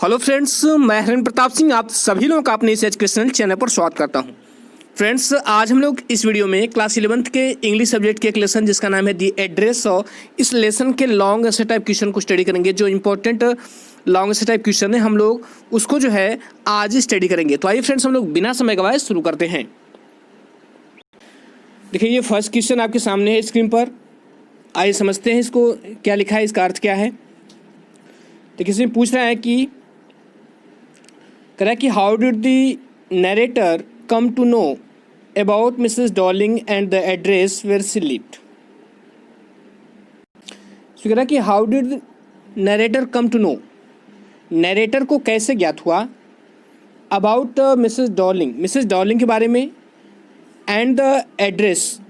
Hello friends, मैं हरिन प्रताप सिंह आप सभी लोगों का अपने इस एजुकेशनल चैनल पर स्वागत करता हूं। फ्रेंड्स, आज हम लोग इस वीडियो में क्लास 11th के इंग्लिश सब्जेक्ट के एक लेसन जिसका नाम है दी एड्रेस, और इस लेसन के लॉन्ग ऐसे टाइप क्वेश्चन को स्टडी करेंगे। जो इंपॉर्टेंट लॉन्ग ऐसे टाइप क्वेश्चन है हम लोग उसको जो है आज स्टडी करेंगे। तो आइए फ्रेंड्स, हम लोग बिना समय गवाए शुरू करते हैं। देखिए, ये फर्स्ट क्वेश्चन आपके सामने है स्क्रीन पर। आइए समझते हैं इसको क्या लिखा है, इसका अर्थ क्या है। देखिए, इसमें पूछ रहा है कि करें कि how did the narrator come to know about Mrs Darling and the address where she lived. तो कह रहा कि how did narrator come to know, narrator को कैसे ज्ञात हुआ अबाउट मिसेस डॉर्लिंग के बारे में, एंड द एड्रेस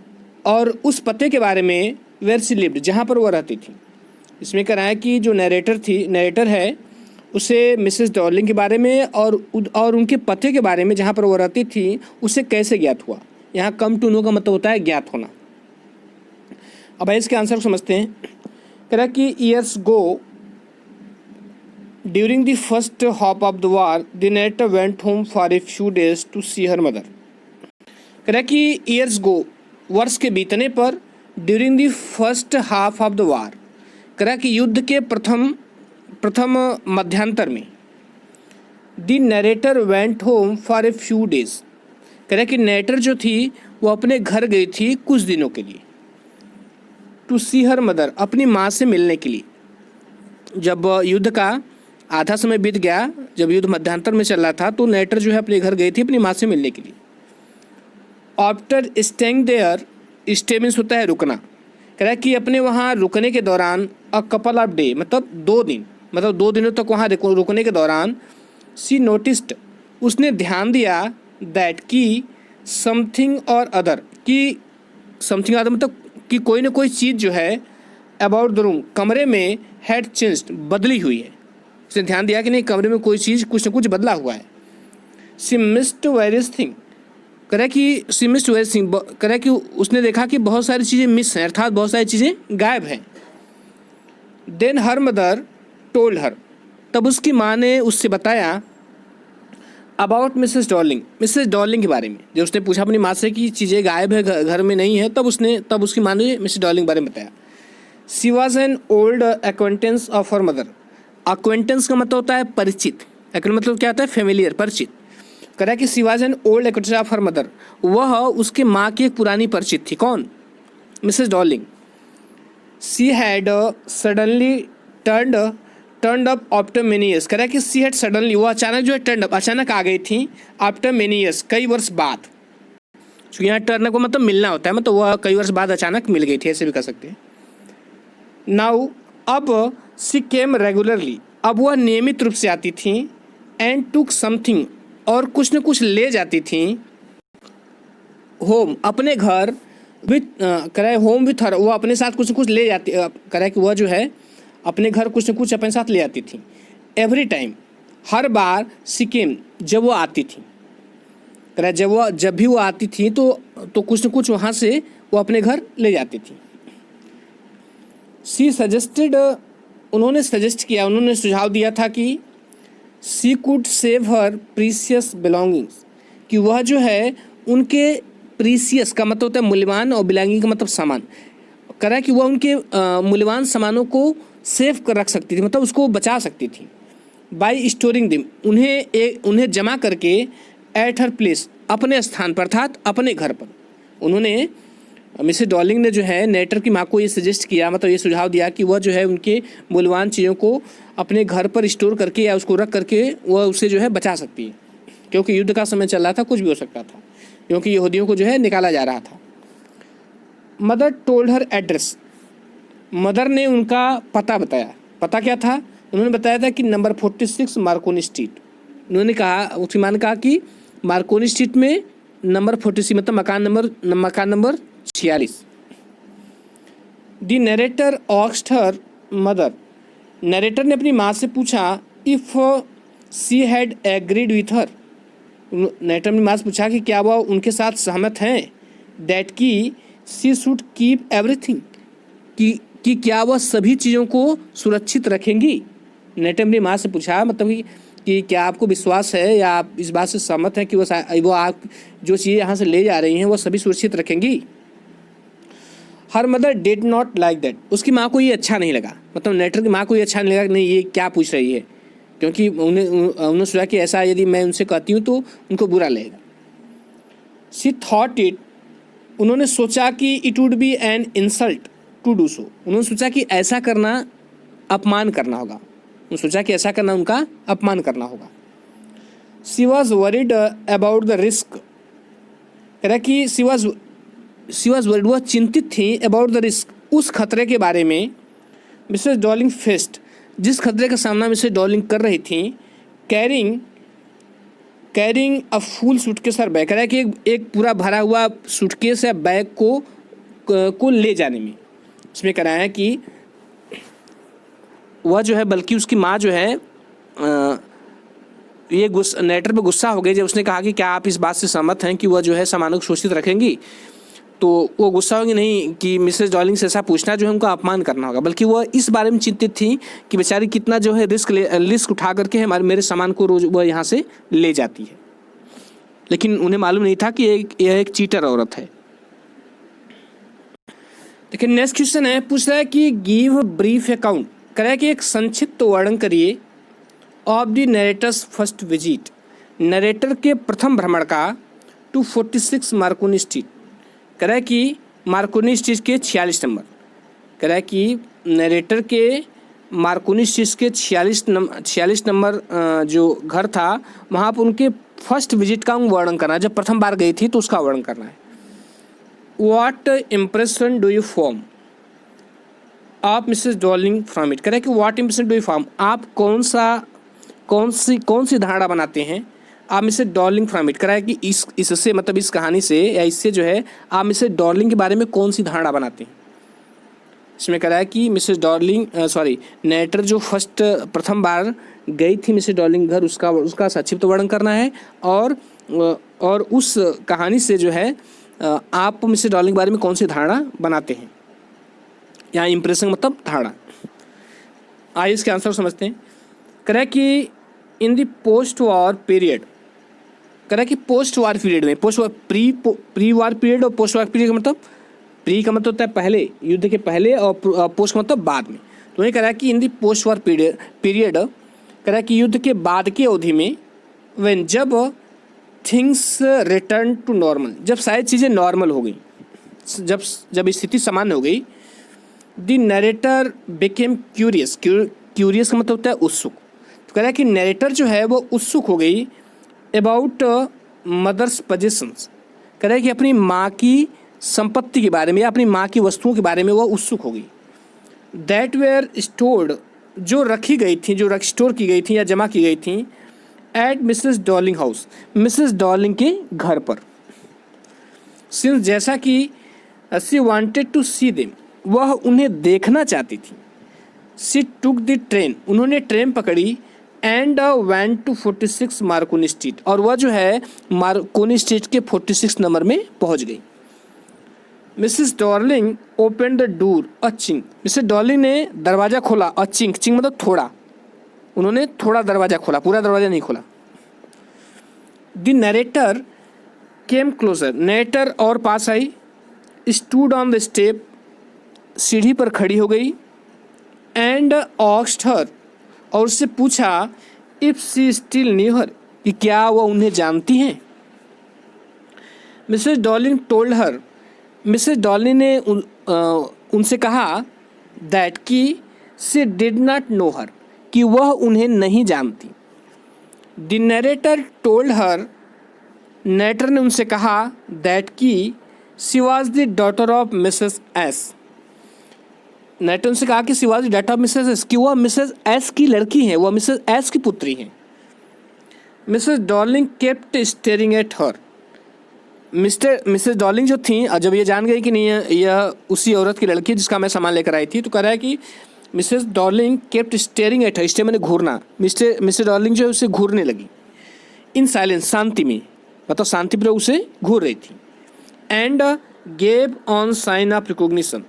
और उस पते के बारे में, वेयर शी लिव्ड जहाँ पर वो रहती थी। इसमें कह रहा है कि जो नरेटर है उसे मिसेस डॉर्लिंग के बारे में और उनके पते के बारे में जहाँ पर वो रहती थी उसे कैसे ज्ञात हुआ। यहाँ कम टू नो का मतलब होता है ज्ञात होना। अब इसके आंसर को समझते हैं। कह रहा कि years go during the first half of the war the narrator went home for a few days to see her mother. कह रहा कि ईयर्स गो, वर्ष के बीतने पर, during the first half of the war, कह रहा कि युद्ध के प्रथम मध्यांतर में, the narrator went home for a few days, कह रहा कि नरेटर जो थी वो अपने घर गई थी कुछ दिनों के लिए, टू सी हर मदर, अपनी माँ से मिलने के लिए। जब युद्ध का आधा समय बीत गया, जब युद्ध मध्यांतर में चल रहा था, तो नरेटर जो है अपने घर गई थी अपनी माँ से मिलने के लिए। After staying there, stay means होता है रुकना, कह रहा है कि अपने वहाँ रुकने के दौरान, अ कपल ऑफ डे मतलब 2 दिन, मतलब 2 दिनों तक वहाँ रुकने के दौरान, सी नोटिस्ड, उसने ध्यान दिया, दैट की समथिंग और अदर, की समथिंग अदर मतलब कि कोई ना कोई चीज़ जो है, अबाउट द रूम, कमरे में, हैड चेंज्ड, बदली हुई है। उसने ध्यान दिया कि नहीं, कमरे में कोई चीज़ कुछ ना कुछ बदला हुआ है। सी मिस्ड वेरियस थिंग, कह रहा कि सी मिस्ड वेरियस थिंग, कह रहा कि उसने देखा कि बहुत सारी चीज़ें मिस हैं, अर्थात बहुत सारी चीज़ें गायब हैं। Then her mother told her, तब उसकी माँ ने उससे बताया, अबाउट मिसेस डॉर्लिंग के बारे में। जब उसने पूछा अपनी माँ से कि चीज़ें गायब है, घर में नहीं है, तब उसकी माँ ने मिसेस डॉर्लिंग के बारे में बताया। She was an old acquaintance of her mother, acquaintance का मतलब होता है परिचित, मतलब क्या होता है, फेमिलियर, परिचित। कह रहा है कि she was an old acquaintance of her mother, वह उसके माँ की एक पुरानी परिचित थी। कौन? Mrs Dorling. She had suddenly turned up after many years, कह रहा है कि सी हैड सडनली, वो अचानक जो है टर्नड अप, अचानक आ गई थी, आफ्टर मेनी ईयर्स, कई वर्ष बाद। क्योंकि यहाँ टर्न अप मतलब मिलना होता है, मतलब वह कई वर्ष बाद अचानक मिल गई थी, ऐसे भी कह सकते हैं। नाउ, अब सी केम रेगुलरली, अब वह नियमित रूप से आती थी, एंड टुक समथिंग, और कुछ न कुछ ले जाती थी, होम, अपने घर, विथ, कह रहा है होम विथ हर, वो अपने साथ कुछ न कुछ ले जाती, कह रहा है कि वह जो है अपने घर कुछ न कुछ अपने साथ ले आती थी। एवरी टाइम, हर बार, सिक्किम, जब वो आती थी, कह रहा है जब भी वो आती थी तो कुछ न कुछ वहाँ से वो अपने घर ले जाती थी। सी सजेस्टेड, उन्होंने सजेस्ट किया, उन्होंने सुझाव दिया था कि she could save her precious belongings, कि वह जो है उनके प्रीसियस का मतलब होता है मूल्यवान, और बिलोंगिंग का मतलब सामान, कह रहा है कि वह उनके मूल्यवान सामानों को सेव कर रख सकती थी, मतलब उसको बचा सकती थी। बाई स्टोरिंग दिम, उन्हें जमा करके, एट हर प्लेस, अपने स्थान पर, अर्थात अपने घर पर। उन्होंने, मिसेस डॉर्लिंग ने जो है नरेटर की माँ को ये सजेस्ट किया, मतलब ये सुझाव दिया कि वह जो है उनके मूल्यवान चीज़ों को अपने घर पर स्टोर करके या उसको रख करके वह उसे जो है बचा सकती है, क्योंकि युद्ध का समय चल रहा था, कुछ भी हो सकता था, क्योंकि यहूदियों को जो है निकाला जा रहा था। मदर टोल्ड हर एड्रेस, मदर ने उनका पता बताया। पता क्या था? उन्होंने बताया था कि नंबर 46 मार्कोनी स्ट्रीट। उन्होंने कहा, उसकी माँ ने कहा कि मार्कोनी स्ट्रीट में नंबर 46 मतलब मकान number 46। The narrator asked her mother, narrator ने अपनी माँ से पूछा, if she had agreed with her, narrator ने माँ से पूछा कि क्या वह उनके साथ सहमत हैं, दैट की सी शुड कीप एवरीथिंग, कि क्या वह सभी चीज़ों को सुरक्षित रखेंगी। नेटर ने अपनी माँ से पूछा, मतलब कि क्या आपको विश्वास है या आप इस बात से सहमत हैं कि वो आप जो चीज़ें यहाँ से ले जा रही हैं वो सभी सुरक्षित रखेंगी। Her mother did not like that. उसकी माँ को ये अच्छा नहीं लगा, मतलब नेटर की माँ को ये अच्छा नहीं लगा कि नहीं ये क्या पूछ रही है, क्योंकि उन्होंने सोचा कि ऐसा यदि मैं उनसे कहती हूँ तो उनको बुरा लगेगा। शी थॉट इट, उन्होंने सोचा कि it would be an insult to do so. उन्होंने सोचा कि ऐसा करना अपमान करना होगा, उन्होंने सोचा कि ऐसा करना उनका अपमान करना होगा। She was worried about the risk, कह रहा कि शी वॉज वरिड, वह चिंतित थी, अबाउट द रिस्क, उस खतरे के बारे में। मिसेस डॉर्लिंग फेस्ड, जिस खतरे का सामना मिसेस डॉर्लिंग कर रही थी, कैरिंग अ फुल सूटकेस और बैग, कह रहा है कि एक पूरा भरा हुआ सूटकेस या बैग को ले जाने में। इसमें कह रहा है कि वह जो है, बल्कि उसकी माँ जो है ये नेटर पे गुस्सा हो गई जब उसने कहा कि क्या आप इस बात से सहमत हैं कि वह जो है सामानों को सुरक्षित रखेंगी। तो वो गुस्सा होगी नहीं कि मिसेस डॉर्लिंग से ऐसा पूछना जो है उनका अपमान करना होगा, बल्कि वह इस बारे में चिंतित थी कि बेचारी कितना जो है रिस्क उठा करके मेरे सामान को रोज वह यहाँ से ले जाती है। लेकिन उन्हें मालूम नहीं था कि यह एक चीटर औरत है। लेकिन नेक्स्ट क्वेश्चन है, पूछ रहा है कि गिव ब्रीफ अकाउंट, कह रहा है कि एक संक्षिप्त वर्णन करिए of the narrator's first visit, narrator के प्रथम भ्रमण का, टू 46 मार्कोनी स्ट्रीट, कह रहा है कि मार्कोनी स्ट्रीट के 46 नंबर, कह रहा है कि नरेटर के मार्कोनी स्ट्रीट के 46 नंबर जो घर था वहाँ पर उनके फर्स्ट विजिट का वर्णन करना है, जब प्रथम बार गई थी तो उसका वर्णन करना है। What impression do you form of Mrs Darling from it, कह रहा है कि what impression do you form, आप कौन सी धारणा बनाते हैं आप मिसेस डॉर्लिंग फ्रॉम इट, कह रहा है कि इससे मतलब इस कहानी से या इससे जो है आप मिसेस डॉर्लिंग के बारे में कौन सी धारणा बनाते हैं। इसमें कह रहा है कि मिसेस डॉर्लिंग नेटर जो प्रथम बार गई थी मिसेस डॉर्लिंग घर, उसका संक्षिप्त वर्णन करना है, और उस कहानी से जो है आप मिसेस डॉर्लिंग के बारे में कौन सी धारणा बनाते हैं। यहाँ इंप्रेशन मतलब धारणा। आइए इसके आंसर समझते हैं। कह रहा है कि in the post war period, कह रहा है कि पोस्ट वॉर पीरियड में, post war pre war period और पोस्ट वॉर पीरियड का मतलब, प्री का मतलब होता है पहले, युद्ध के पहले, और पोस्ट का मतलब बाद में। तो ये कह रहा है कि in the post war period, कह रहा है कि युद्ध के बाद की अवधि में, व्हेन जब थिंग्स रिटर्न टू नॉर्मल, जब सारी चीज़ें नॉर्मल हो गई, जब स्थिति सामान्य हो गई, the narrator became curious, curious का मतलब होता है उत्सुक। तो कह रहा है कि नरेटर जो है वो उत्सुक हो गई अबाउट मदर्स पोजेशंस, कह रहा है कि अपनी माँ की संपत्ति के बारे में या अपनी माँ की वस्तुओं के बारे में वह उत्सुक हो गई। दैट वेयर स्टोर्ड, जो रखी गई थी, जो स्टोर की गई थी या जमा की गई थी, at Mrs Darling house, Mrs Darling के घर पर। सिंस, जैसा कि she wanted to see them, वह उन्हें देखना चाहती थी। शी टुक द ट्रेन, उन्होंने ट्रेन पकड़ी, and went to 46 Marconi street, और वह जो है मार्कोनी स्ट्रीट के 46 नंबर में पहुंच गई। Mrs Darling open the door a chink, Mrs Darling ने दरवाज़ा खोला, और चिंक मतलब थोड़ा, उन्होंने थोड़ा दरवाज़ा खोला, पूरा दरवाज़ा नहीं खोला। The narrator came closer, narrator और पास आई, स्टूड ऑन द स्टेप, सीढ़ी पर खड़ी हो गई, एंड आस्क्ड हर, और उससे पूछा, इफ शी स्टिल न्यू हर, कि क्या वह उन्हें जानती हैं। Mrs Darling told her, Mrs Darling ने उनसे कहा, दैट कि शी डिड नॉट नो हर, कि वह उन्हें नहीं जानती। The narrator told her, narrator ने उनसे कहा, दैट कि she was the daughter of Mrs S, narrator उनसे कहा कि she was the daughter of Mrs S, कि वह मिसेस एस की लड़की हैं, वह मिसेस एस की पुत्री हैं। Mrs Darling kept staring at her, Mrs Darling जो थी, जब ये जान गई कि नहीं यह उसी औरत की लड़की जिसका मैं सामान लेकर आई थी, तो कह रहा है कि Mrs Darling kept staring at her, stay मैंने घूरना, मिसेस डॉर्लिंग जो है उसे घूरने लगी, इन साइलेंस, शांति में, मतलब शांतिपूर्वक उसे घूर रही थी। And gave on sign of recognition,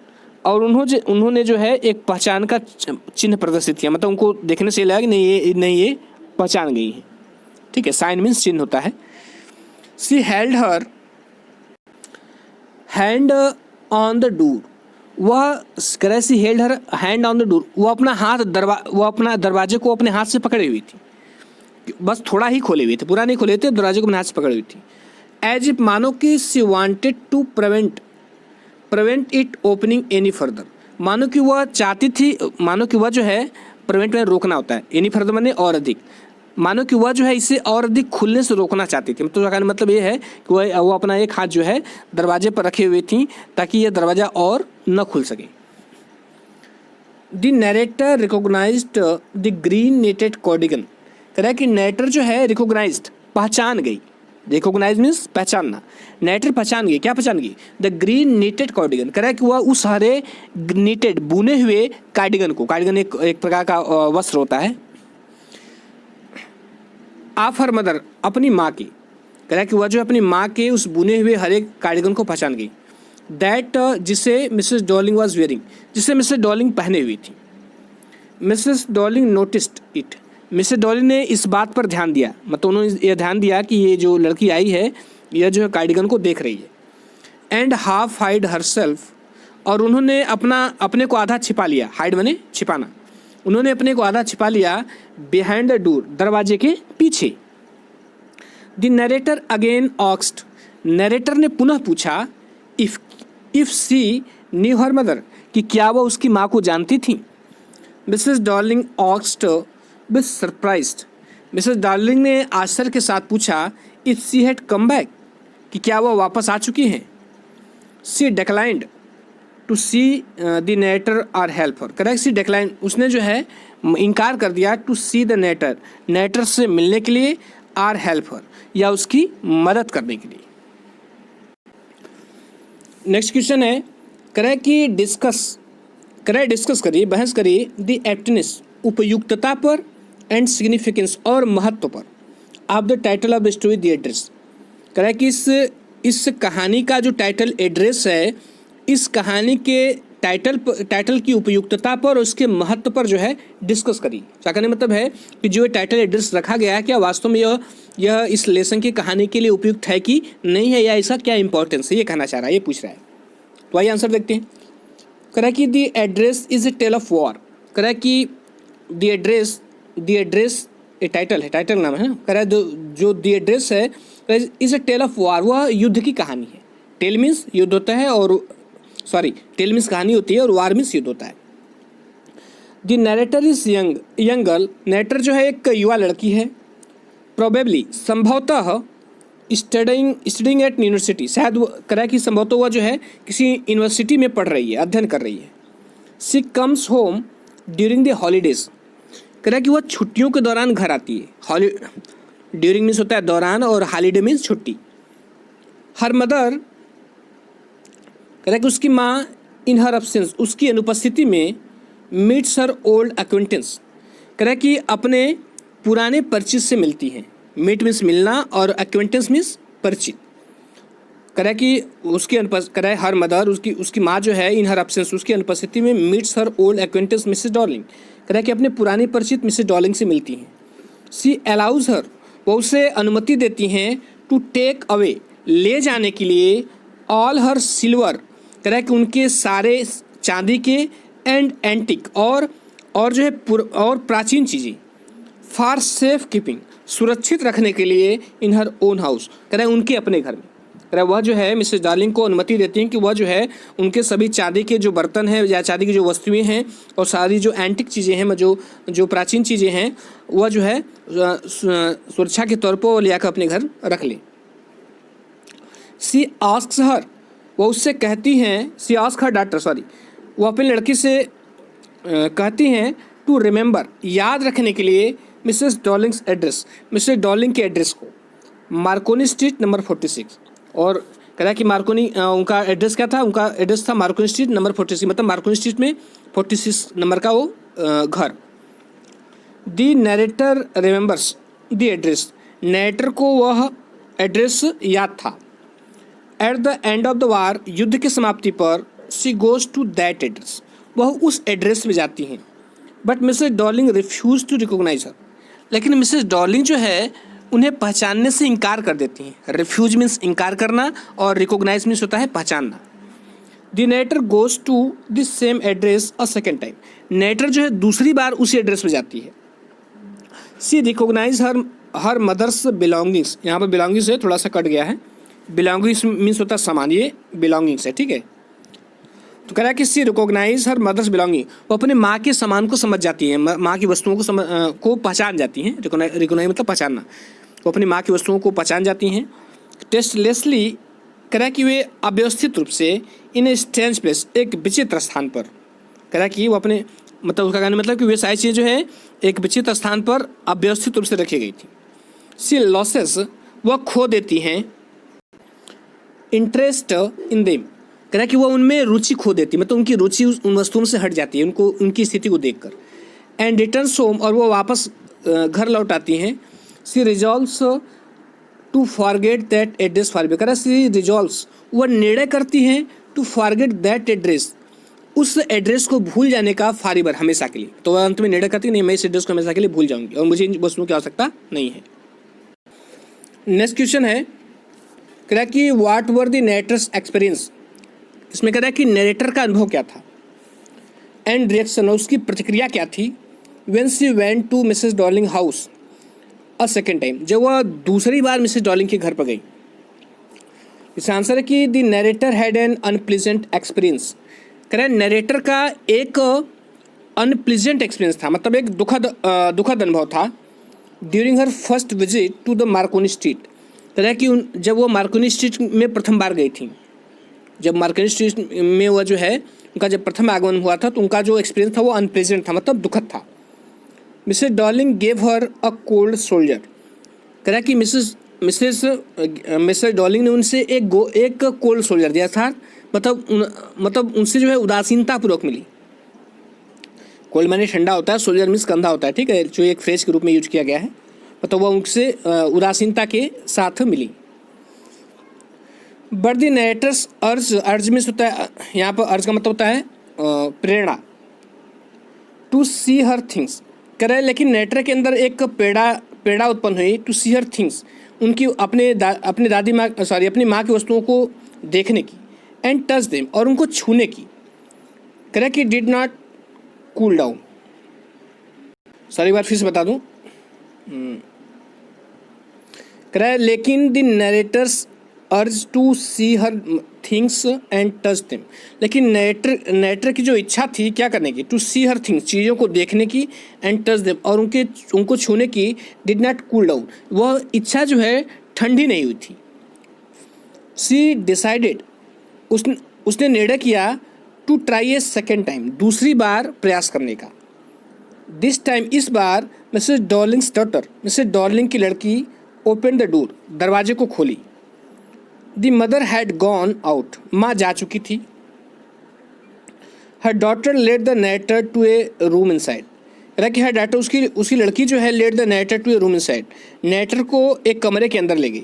और उन्होंने जो है एक पहचान का चिन्ह प्रदर्शित किया, मतलब उनको देखने से लगा कि नहीं ये पहचान गई है। ठीक है, साइन मीन्स चिन्ह होता है। She held her hand on the door, वह she held her hand on the door, वो अपना दरवाजे को अपने हाथ से पकड़े हुई थी, बस थोड़ा ही खोले हुए थे, पूरा नहीं खोले थे, दरवाजे को अपने हाथ से पकड़े हुई थी। एज इफ मानो कि she wanted to prevent it opening any further, मानो कि वह चाहती थी, मानो कि वह जो है प्रिवेंट में रोकना होता है, एनी फर्दर माने और अधिक, मानो कि वह जो है इसे और अधिक खुलने से रोकना चाहती थी। मतलब ये है कि वो अपना एक हाथ जो है दरवाजे पर रखे हुए थी ताकि यह दरवाज़ा और न खुल सके। The narrator recognised the green netted cardigan, कह रहा है कि नरेटर जो है रिकॉग्नाइज्ड पहचान गई, रिकॉग्नाइज मीन्स पहचानना, नरेटर पहचान गई, क्या पहचान गई? द ग्रीन नीटेड कार्डिगन, कह रहा है कि वह उस हरे नीटेड बुने हुए कार्डिगन को, कार्डिगन एक प्रकार का वस्त्र होता है, ऑफ हर मदर, अपनी माँ की, कह रहा है कि वह जो अपनी माँ के उस बुने हुए हरे कार्डिगन को पहचान गई। दैट जिसे मिसेस डॉर्लिंग वॉज वेयरिंग, जिसे मिसेस डॉर्लिंग पहने हुई थी। Mrs Darling noticed it, Mrs Darling ने इस बात पर ध्यान दिया, मतलब उन्होंने यह ध्यान दिया कि ये जो लड़की आई है यह जो है कार्डिगन को देख रही है। एंड हाफ हाइड हरसेल्फ, और उन्होंने अपने को आधा छिपा लिया, हाइड माने छिपाना, उन्होंने अपने को आधा छिपा लिया बिहाइंड द डोर, दरवाजे के पीछे। The narrator again asked, narrator ने पुनः पूछा, if she knew her mother, कि क्या वह उसकी माँ को जानती थी। Mrs Darling asked with surprised, Mrs Darling ने आश्चर्य के साथ पूछा, if she had come back, कि क्या वह वापस आ चुकी हैं। She declined to see the narrator or help her, correct, she decline, उसने जो है इनकार कर दिया टू सी द नरेटर से मिलने के लिए, आर हेल्प हर, या उसकी मदद करने के लिए। नेक्स्ट क्वेश्चन है, करे कि डिस्कस करिए, बहस करिए द एप्टनेस, उपयुक्तता पर, एंड सिग्निफिकेंस, और महत्व पर, of the title of the story the address, करे कि इस कहानी का जो टाइटल एड्रेस है, इस कहानी के टाइटल की उपयुक्तता पर और उसके महत्व पर जो है डिस्कस करिए। क्या कहने मतलब है कि जो टाइटल एड्रेस रखा गया है, क्या वास्तव में यह इस लेसन की कहानी के लिए उपयुक्त है कि नहीं है, या इसका क्या इंपॉर्टेंस है, ये कहना चाह रहा है, ये पूछ रहा है। तो आइए आंसर देखते हैं। कह रहा है कि the address is a tale of war, कह रहा है कि द एड्रेस ए टाइटल है, टाइटल नाम है ना, कह रहा है जो द एड्रेस है is a tale of war, वह युद्ध की कहानी है। टेल मीन्स युद्ध होता है, और टेल मीन्स कहानी होती है, और वार मीन्स युद्ध होता है। The narrator is young girl, narrator जो है एक युवा लड़की है। प्रोबेबली, संभवतः, स्टडिंग एट यूनिवर्सिटी, शायद वो करा कि संभवतः वह जो है किसी यूनिवर्सिटी में पढ़ रही है, अध्ययन कर रही है। She comes home during the holidays, करा कि वह छुट्टियों के दौरान घर आती है। ड्यूरिंग मीन्स होता है दौरान, और हॉलीडे मीन्स छुट्टी। हर मदर, कह रहा है कि उसकी माँ, इन हर एब्सेंस, उसकी अनुपस्थिति में, मीट्स हर ओल्ड एक्वेंटेंस, कह रहा है कि अपने पुराने परिचित से मिलती हैं। मीट मीन्स मिलना, और एक्वेंटेंस मीन्स परिचित। कह रहा है कि कह रहा है हर मदर, उसकी माँ जो है, इन हर एब्सेंस, उसकी अनुपस्थिति में, meets her old acquaintance Mrs Darling, कह रहा है कि अपने पुरानी परिचित मिसेस डॉर्लिंग से मिलती हैं। सी अलाउज हर, वो उसे अनुमति देती हैं, टू टेक अवे, ले जाने के लिए, ऑल हर सिल्वर, कह रहा है कि उनके सारे चांदी के, एंड एंटिक, और जो है और प्राचीन चीज़ें, फॉर सेफ कीपिंग, सुरक्षित रखने के लिए, इन हर ओन हाउस, कह रहा है उनके अपने घर में। कह रहा है वह जो है मिसेस डार्लिंग को अनुमति देती हैं कि वह जो है उनके सभी चांदी के जो बर्तन हैं, या चांदी की जो वस्तुएं हैं, और सारी जो एंटिक चीज़ें हैं, जो प्राचीन चीज़ें हैं, वह जो है सुरक्षा के तौर पर वो ले आकर अपने घर रख लें। सी आस्क्स हर, वो उससे कहती हैं, सी आस्क हर डॉटर, वो अपने लड़की से कहती हैं, टू रिमेंबर, याद रखने के लिए, Mrs Darlings address, Mrs Darling के एड्रेस को, मार्कोनी स्ट्रीट नंबर 46। और कह रहा है कि मार्कोनी, उनका एड्रेस क्या था, उनका एड्रेस था मार्कोनी स्ट्रीट नंबर 46, मतलब मार्कोनी स्ट्रीट में 46 नंबर का वो घर। The narrator remembers the address, narrator को वह एड्रेस याद था। At the end of the war, युद्ध की समाप्ति पर, she goes to that address, वह उस एड्रेस में जाती हैं। But Mrs Darling refuse to recognize her, लेकिन मिसेस डॉर्लिंग जो है उन्हें पहचानने से इनकार कर देती हैं। रिफ्यूज मीन्स इनकार करना और रिकॉग्नाइज मीन्स होता है पहचानना। The narrator goes to the same address a second time, narrator जो है दूसरी बार उसी एड्रेस में जाती है। She recognize her mother's belongings, यहाँ पर बिलोंगिंग्स है थोड़ा सा कट गया है, बिलोंगिंग्स मीन्स होता है सामान, ये बिलोंगिंग्स है, ठीक है। तो कह रहा है कि सी रिकॉग्नाइज हर मदर्स बिलोंगिंग, वो अपने माँ के सामान को समझ जाती है, माँ की वस्तुओं को पहचान जाती हैं। रिकॉग्नाइज मतलब पहचानना, वो अपनी माँ की वस्तुओं को पहचान जाती हैं। टेस्टलेसली कह रहा है कि वे अव्यवस्थित रूप से इन ए स्ट्रेंज प्लेस, एक विचित्र स्थान पर, कह रहा है कि वो अपने मतलब उसका कहने मतलब कि वे सारी चीज़ें जो है एक विचित्र स्थान पर अव्यवस्थित रूप से रखी गई थी। सी लॉसेस, वह खो देती हैं इंटरेस्ट इन देम, कह रहा है कि वह उनमें रुचि खो देती, मतलब उनकी रुचि उन वस्तुओं से हट जाती है उनको उनकी स्थिति को देखकर। एंड रिटर्न्स होम, और वो वापस घर लौट आती हैं। She resolves to forget that address for ever, कह रहा है सी रिजॉल्व्स, वह निर्णय करती हैं टू फॉरगेट दैट एड्रेस, उस एड्रेस को भूल जाने का फॉर एवर, हमेशा के लिए। तो वह अंत में निर्णय करती नहीं, मैं इस एड्रेस को हमेशा के लिए भूल जाऊंगी और मुझे इन वस्तुओं की आवश्यकता नहीं है। नेक्स्ट क्वेश्चन है, कह रहा है कि what were the narrator's experience, इसमें कह रहा है कि नरेटर का अनुभव क्या था। एंड रिएक्शन, उसकी प्रतिक्रिया क्या थी। When she went to Mrs Darling house a second time, जब वह दूसरी बार मिसेस डॉर्लिंग के घर पर गई। इसका आंसर है कि the narrator had an unpleasant experience, कह रहा है नरेटर का एक अनप्लीजेंट एक्सपीरियंस था, मतलब एक दुखद अनुभव था। During her first visit to the Marconi street, कह रहा है कि जब वो मार्कोनी स्ट्रीट में प्रथम बार गई थी, जब मार्कोनी स्ट्रीट में वह जो है उनका जब प्रथम आगमन हुआ था, तो उनका जो एक्सपीरियंस था वो अनप्लेजेंट था, मतलब दुखद था। Mrs Darling gave her a cold soldier, कह रहा है कि मिसेस डॉर्लिंग ने उनसे एक कोल्ड सोल्जर दिया था, मतलब उनसे जो है उदासीनता पूर्वक मिली। कोल्ड माने ठंडा होता है, सोल्जर मीन्स कंधा होता है, ठीक है, जो एक फ्रेज के रूप में यूज किया गया है, मतलब वह उनसे उदासीनता के साथ मिली। बट द नरेटर्स अर्ज मीन्स होता है, यहाँ पर अर्ज का मतलब होता है प्रेरणा। टू सी हर थिंग्स, कह रहे हैं लेकिन नरेटर के अंदर एक प्रेरणा उत्पन्न हुई टू सी हर थिंग्स, उनकी अपनी माँ की वस्तुओं को देखने की। एंड टच देम, और उनको छूने की। कह रहा है कि डिड नॉट कूल डाउन, सारी बार फिर से बता दूं, कह रहा है लेकिन the narrator's urge to see her things and touch them, लेकिन नरेटर की जो इच्छा थी क्या करने की, टू सी हर थिंग्स, चीज़ों को देखने की, एंड टच देम, और उनको छूने की, डिड नॉट कूल डाउन, वह इच्छा जो है ठंडी नहीं हुई थी। सी डिसाइडेड, उसने निर्णय किया to try a second time, दूसरी बार प्रयास करने का। दिस टाइम, इस बार Mrs Darling's daughter, Mrs Darling की लड़की ओपन द डोर, दरवाजे को खोली। The mother had gone out, माँ जा चुकी थी। Her daughter let the narrator to a room inside, कि हर डॉटर उसकी लड़की जो है let the narrator to a room inside, narrator को एक कमरे के अंदर ले गई।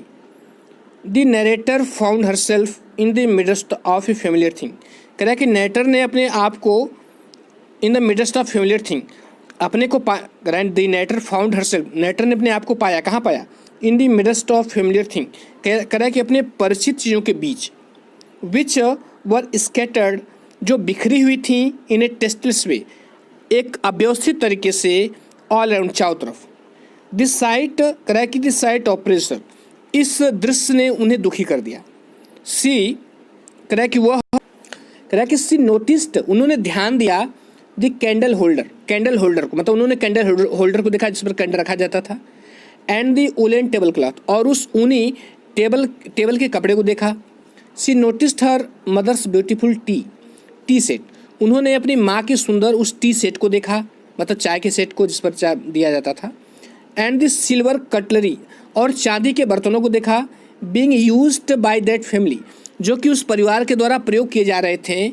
The narrator found herself in the midst of A familiar thing, कह रहा है कि नरेटर ने अपने आप को in the midst of familiar thing, अपने को the narrator found herself, narrator ने अपने आप को पाया, कहाँ पाया, in the midst of familiar thing, कह रहा है कि अपने परिचित चीज़ों के बीच। विच वर स्कैटर्ड, जो बिखरी हुई थी, इन ए टेस्टलेस वे, एक अव्यवस्थित तरीके से, ऑल अराउंड, चारों तरफ। दिस साइट, कह रहा है कि दिस साइट ऑफ प्रेशर, इस दृश्य ने उन्हें दुखी कर दिया। सी, कह रहा है कि सी नोटिस्ड, उन्होंने ध्यान दिया द कैंडल होल्डर को, मतलब उन्होंने कैंडल होल्डर को देखा जिस पर कैंडल रखा जाता था। And the woollen table cloth, और उस ऊनी टेबल के कपड़े को देखा। She noticed her mother's beautiful tea set, उन्होंने अपनी माँ के सुंदर उस टी सेट को देखा, मतलब चाय के सेट को जिस पर चाय दिया जाता था। एंड द सिल्वर कटलरी, और चांदी के बर्तनों को देखा। Being used by that family, जो कि उस परिवार के द्वारा प्रयोग किए जा रहे थे।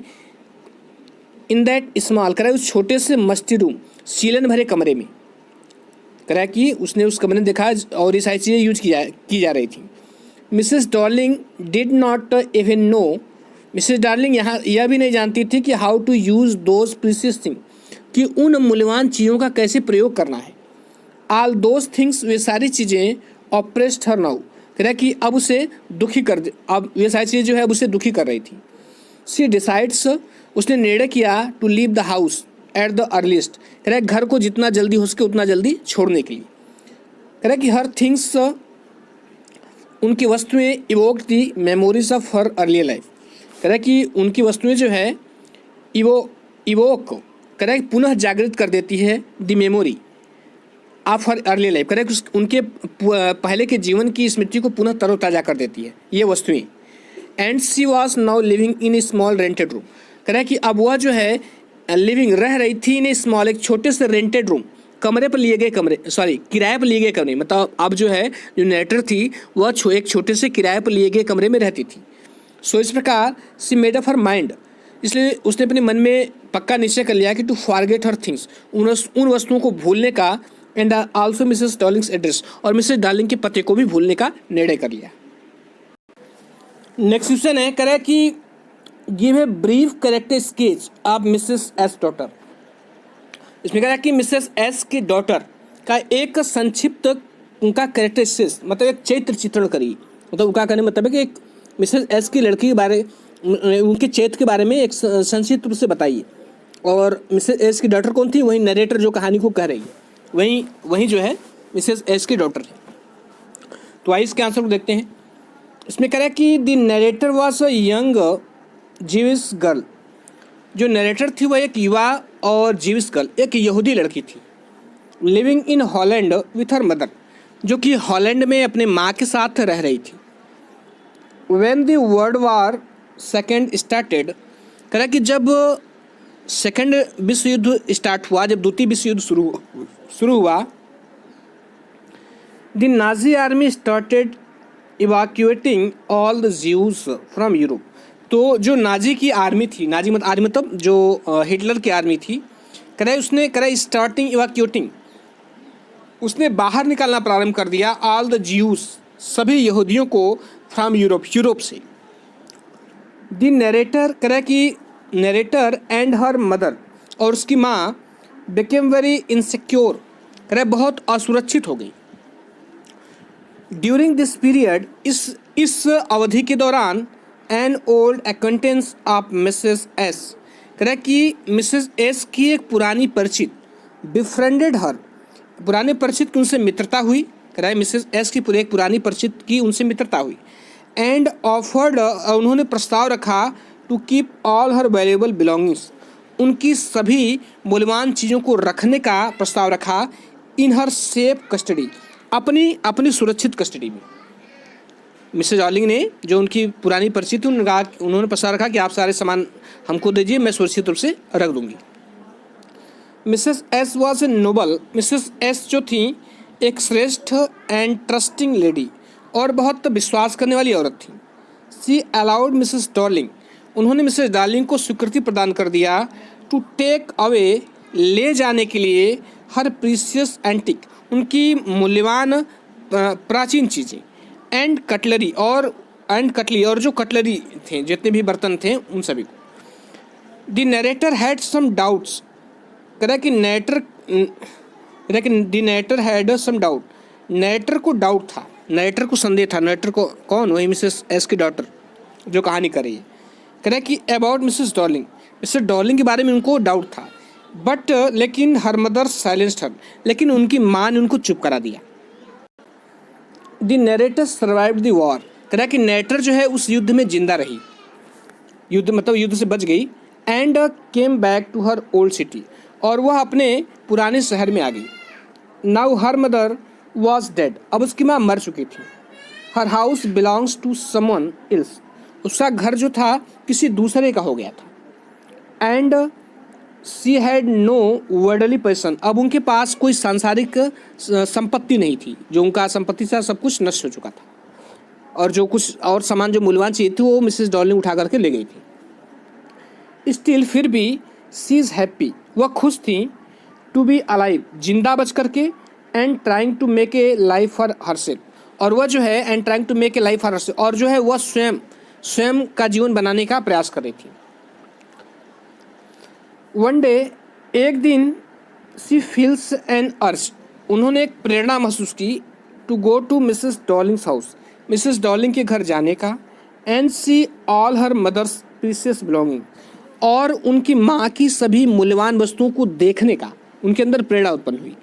इन दैट स्मॉल, कह रहा है उस छोटे से मस्ती रूम, सीलन भरे कमरे में, कह रहा है कि उसने उस कमरे में देखा और ये सारी चीज़ें यूज की जा रही थी। Mrs Darling did not even know Mrs Darling यहाँ यह भी नहीं जानती थी कि how to use those precious thing, कि उन मूल्यवान चीज़ों का कैसे प्रयोग करना है। ऑल दोज थिंग्स, वे सारी चीज़ें ऑप्रेस्ड हर नाउ, कह रहा है कि अब उसे दुखी कर दे, अब ये सारी चीज़ें जो है अब उसे दुखी कर रही थी। सी डिसाइड्स, उसने निर्णय किया to leave the house at the earliest, कह रहा है घर को जितना जल्दी हो सके उतना जल्दी छोड़ने के लिए। कह रहा है कि हर थिंग्स, उनकी वस्तुएं evoke the memories of her earlier life, कह रहा है कि उनकी वस्तुएं जो है इवोक कह रहा है पुनः जागृत कर देती है the memory of her early life, कह रहा है कि उनके पहले के जीवन की स्मृति को पुनः तरोताज़ा कर देती है ये वस्तुएं। And she was now living in a small rented room, कह रहा है कि अब वह जो है लिविंग रह रही थी इन ए स्मॉल, एक छोटे से रेंटेड रूम, कमरे पर लिए गए कमरे, सॉरी किराए पर लिए गए कमरे, मतलब अब जो है जो नरेटर थी वह एक छोटे से किराए पर लिए गए कमरे में रहती थी। सो इस प्रकार सी मेड अप हर माइंड, इसलिए उसने अपने मन में पक्का निश्चय कर लिया कि टू फॉरगेट हर थिंग्स, उन वस्तुओं को भूलने का, and also Mrs Darling's address, और मिसेस डार्लिंग के पते को भी भूलने का निर्णय कर लिया। नेक्स्ट क्वेश्चन है, कह रहा है कि give a brief character sketch of Mrs S daughter. इसमें कह रहा है कि मिसेस एस की डॉटर का एक संक्षिप्त उनका कैरेक्टर स्केच, मतलब एक चरित्र चित्रण करिए, मतलब उनका कहने मतलब है कि एक मिसेस एस की लड़की के बारे, उनके चरित्र के बारे में एक संक्षिप्त रूप से बताइए। और मिसेस एस की डॉटर कौन थी? वही नरेटर जो कहानी को कह रही है, वही जो है मिसेस एस की डॉटर है। तो आइए इसके आंसर को देखते हैं। इसमें कह रहा है कि the narrator was a young जीविश girl, जो नरेटर थी वह एक युवा और जीविश गर्ल, एक यहूदी लड़की थी। Living in Holland with her mother, जो कि हॉलैंड में अपने माँ के साथ रह रही थी। When the world war second started, कह रहा कि जब सेकेंड विश्व युद्ध स्टार्ट हुआ, जब द्वितीय विश्व युद्ध शुरू हुआ, the Nazi army started evacuating all the Jews from Europe. तो जो नाजी की आर्मी थी, नाजी मतलब आर्मी मतलब जो हिटलर की आर्मी थी, कह रहा है उसने कह रहा है स्टार्टिंग इवाक्यूएटिंग, उसने बाहर निकालना प्रारंभ कर दिया ऑल द ज्यूज, सभी यहूदियों को, फ्रॉम यूरोप से। द नरेटर, कह रहा है कि नरेटर एंड हर मदर, और उसकी माँ, बिकेम वेरी इनसिक्योर, कह रहा है बहुत असुरक्षित हो गई। ड्यूरिंग दिस पीरियड, इस अवधि के दौरान, N old acquaintance of Mrs S, कह रहा है कि मिसेस एस की एक पुरानी परिचित, बिफ्रेंडेड हर, पुराने परिचित की उनसे मित्रता हुई, कह रहा है मिसेस एस की एक पुरानी परिचित की उनसे मित्रता हुई। एंड ऑफर्ड, उन्होंने प्रस्ताव रखा, to keep all her valuable belongings, उनकी सभी मूल्यवान चीज़ों को रखने का प्रस्ताव रखा, इन हर सेफ कस्टडी, अपनी सुरक्षित कस्टडी में। मिसेस डार्लिंग ने, जो उनकी पुरानी परिचित थी, उन्होंने प्रस्ताव रखा कि आप सारे सामान हमको दीजिए, मैं सुरक्षित रूप से रख दूंगी। Mrs S was a noble, Mrs S जो थी एक श्रेष्ठ एंड ट्रस्टिंग लेडी, और बहुत विश्वास करने वाली औरत थी। सी अलाउड मिसेस डार्लिंग, उन्होंने मिसेस डार्लिंग को स्वीकृति प्रदान कर दिया, टू टेक अवे, ले जाने के लिए, हर प्रीशियस एंटिक, उनकी मूल्यवान प्राचीन चीज़ें, एंड कटलरी, और जो कटलरी थे, जितने भी बर्तन थे, उन सभी को। The narrator had some doubts, कह रहा कि the narrator had some doubt, narrator को डाउट था, नरेटर को संदेह था। नरेटर को कौन? वही मिसेस एस की डॉटर जो कहानी कर रही है। कह रहा है कि about Mrs darling, Mrs darling के बारे में उनको डाउट था, बट लेकिन हर मदर साइलेंस्ड हर, लेकिन उनकी माँ ने उनको चुप करा दिया। The narrator survived the war, कह रहा है कि नरेटर जो है उस युद्ध में जिंदा रही, युद्ध से बच गई। And came back to her old city, और वह अपने पुराने शहर में आ गई। Now her mother was dead, अब उसकी माँ मर चुकी थी। Her house belongs to someone else, उसका घर जो था किसी दूसरे का हो गया था। And she had no worldly position, अब उनके पास कोई सांसारिक संपत्ति नहीं थी, जो उनका संपत्ति था सब कुछ नष्ट हो चुका था, और जो कुछ और सामान जो मूल्यवान चीज़ थी वो मिसेस डार्लिंग उठा करके ले गई थी। स्टिल, फिर भी, सी इज़ हैप्पी, वह खुश थी, टू बी अलाइव, जिंदा बच करके, and trying to make a life for herself, और वह जो है and trying to make a life for herself, और जो है वह स्वयं स्वयं का जीवन बनाने का प्रयास कर रही थी। वन डे, एक दिन, शी फील्स एन अर्ज, उन्होंने एक प्रेरणा महसूस की to go to Mrs Darling's house, Mrs Darling के घर जाने का, and see all her mother's precious belonging, और उनकी माँ की सभी मूल्यवान वस्तुओं को देखने का उनके अंदर प्रेरणा उत्पन्न हुई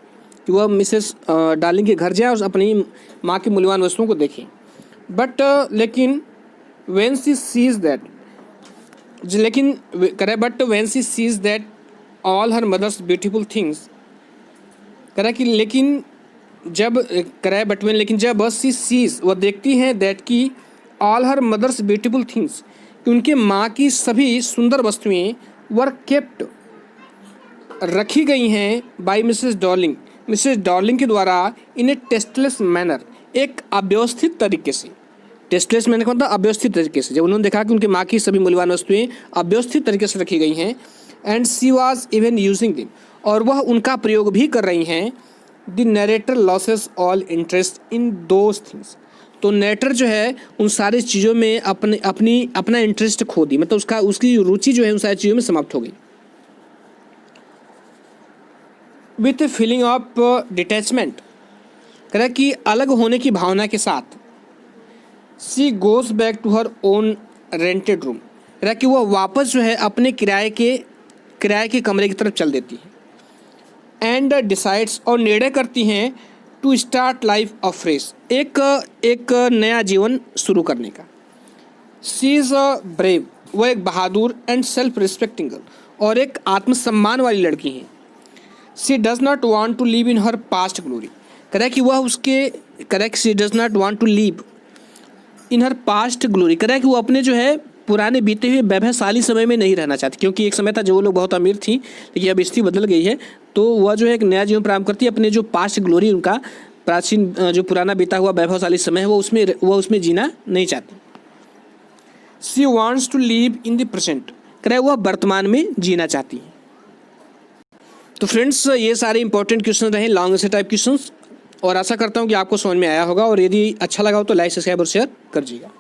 कि वह मिसेस डार्लिंग के घर जाए और अपनी माँ की मूल्यवान वस्तुओं को देखें। बट लेकिन व्हेन शी सीज दैट, लेकिन करे but when she sees that all her mother's beautiful things, करे कि लेकिन जब करे बट व्हेन, लेकिन जब शी सीज, वह देखती हैं दैट की all her mother's beautiful things, कि उनके माँ की सभी सुंदर वस्तुएं वर केप्ट, रखी गई हैं by Mrs Darling, Mrs Darling के द्वारा, इन ए टेस्टलेस मैनर, एक अव्यवस्थित तरीके से। टेस्टलेस मैनर का मतलब अव्यवस्थित तरीके से। जब उन्होंने देखा कि उनकी माँ की सभी मूल्यवान वस्तुएं अव्यवस्थित तरीके से रखी गई हैं, and she was even using them, और वह उनका प्रयोग भी कर रही हैं, the narrator loses all interest in those things, तो नरेटर जो है उन सारी चीज़ों में अपना इंटरेस्ट खो दी, मतलब उसकी रुचि जो है उन सारी चीज़ों में समाप्त हो गई। With a feeling of detachment, कह कि अलग होने की भावना के साथ, she goes back to her own rented room, कह कि वह वापस जो है अपने किराए के कमरे की तरफ चल देती है, एंड डिसाइड्स, और निर्णय करती हैं, to start life of fresh, एक नया जीवन शुरू करने का। शी इज़ अ ब्रेव, वह एक बहादुर एंड सेल्फ रिस्पेक्टिंग गर्ल, और एक आत्मसम्मान वाली लड़की हैं। She does not want to live in her past glory, correct कि वह उसके correct she does not want to live in her past glory, correct कि वो अपने जो है पुराने बीते हुए वैभवशाली समय में नहीं रहना चाहती, क्योंकि एक समय था जो वो लोग बहुत अमीर थी, लेकिन अब स्थिति बदल गई है, तो वह जो है एक नया जीवन प्रारंभ करती है। अपने जो पास्ट ग्लोरी, उनका प्राचीन जो पुराना बीता हुआ वैभवशाली समय है, वो उसमें जीना नहीं चाहती। She wants to live in the present, करे वह वर्तमान में जीना चाहती है। तो फ्रेंड्स, ये सारे इंपॉर्टेंट क्वेश्चन रहे, लॉन्ग आंसर टाइप क्वेश्चंस, और आशा करता हूँ कि आपको समझ में आया होगा, और यदि अच्छा लगा हो तो लाइक, सब्सक्राइब और शेयर कर दीजिएगा।